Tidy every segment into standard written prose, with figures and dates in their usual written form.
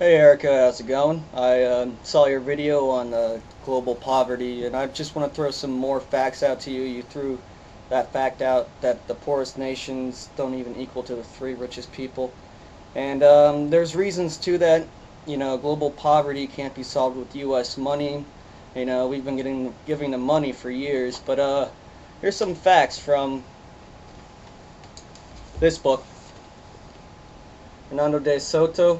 Hey Erica, how's it going? I saw your video on global poverty, and I just want to throw some more facts out to you. You threw that fact out that the poorest nations don't even equal to the three richest people, and there's reasons to that. Global poverty can't be solved with U.S. money. We've been giving them money for years, but here's some facts from this book, Hernando De Soto.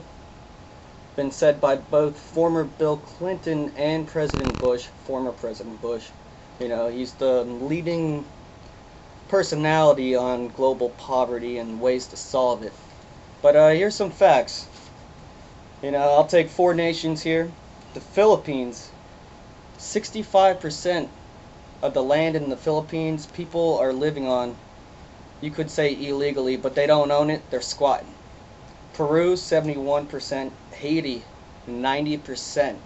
Been said by both former Bill Clinton and President Bush, former President Bush. He's the leading personality on global poverty and ways to solve it. But here's some facts. I'll take four nations here. The Philippines, 65% of the land in the Philippines people are living on, you could say illegally, but they don't own it, they're squatting. Peru, 71%. Haiti, 90%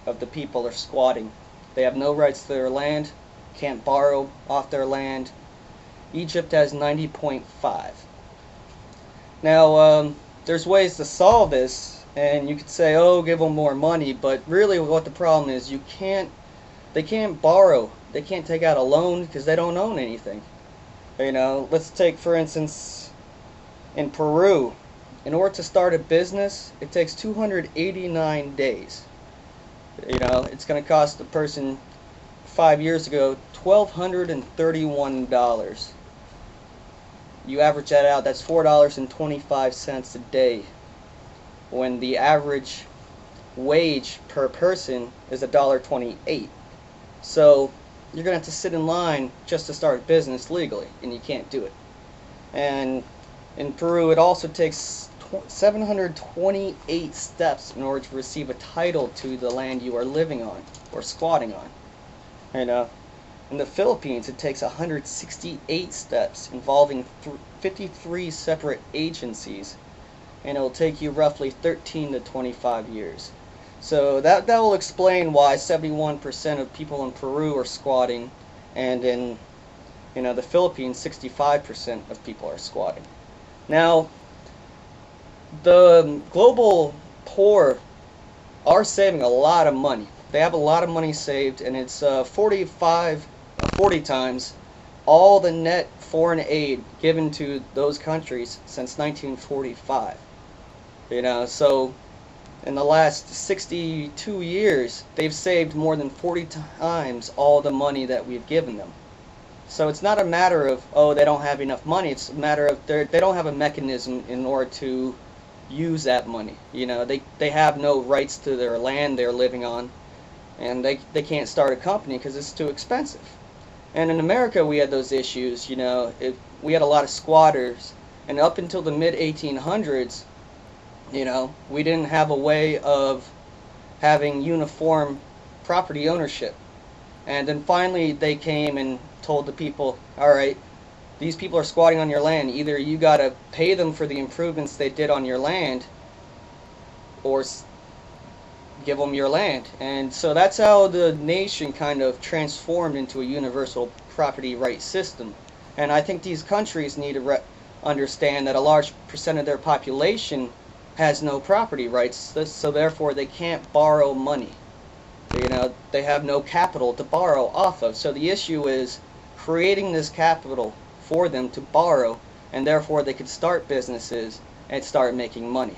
of the people are squatting. They have no rights to their land, can't borrow off their land. Egypt has 90.5. Now, there's ways to solve this, and you could say, oh, give them more money, but really what the problem is, they can't borrow. They can't take out a loan because they don't own anything. Let's take, for instance, in Peru, in order to start a business, it takes 289 days. It's going to cost the person 5 years ago $1,231. You average that out, that's $4.25 a day, when the average wage per person is $1.28. So you're going to have to sit in line just to start a business legally, and you can't do it. And in Peru, it also takes 728 steps in order to receive a title to the land you are living on or squatting on. In the Philippines, it takes 168 steps involving 53 separate agencies, and it will take you roughly 13 to 25 years. So that will explain why 71% of people in Peru are squatting, and in the Philippines, 65% of people are squatting. Now, the global poor are saving a lot of money. They have a lot of money saved, and it's 40 times all the net foreign aid given to those countries since 1945. So in the last 62 years, they've saved more than 40 times all the money that we've given them. So it's not a matter of, oh, they don't have enough money. It's a matter of they don't have a mechanism in order to use that money. They have no rights to their land they're living on, and they can't start a company because it's too expensive. And in America, we had those issues. We had a lot of squatters, and up until the mid 1800s, we didn't have a way of having uniform property ownership. And then finally they came and told the people, all right, these people are squatting on your land. Either you got to pay them for the improvements they did on your land, or give them your land. And so that's how the nation kind of transformed into a universal property right system. And I think these countries need to understand that a large percent of their population has no property rights, so therefore they can't borrow money. They have no capital to borrow off of. So the issue is creating this capital for them to borrow, and therefore they could start businesses and start making money.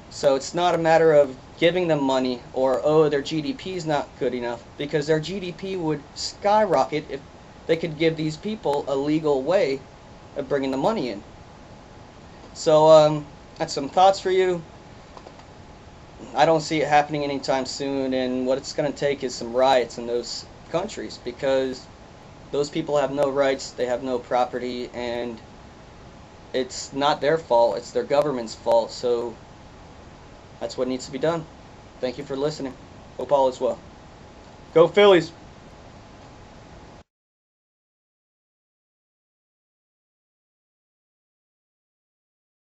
So it's not a matter of giving them money or, oh, their GDP is not good enough, because their GDP would skyrocket if they could give these people a legal way of bringing the money in. So that's some thoughts for you. I don't see it happening anytime soon, and what it's going to take is some riots in those countries, because those people have no rights, they have no property, and it's not their fault, it's their government's fault. So that's what needs to be done. Thank you for listening. Hope all is well. Go Phillies!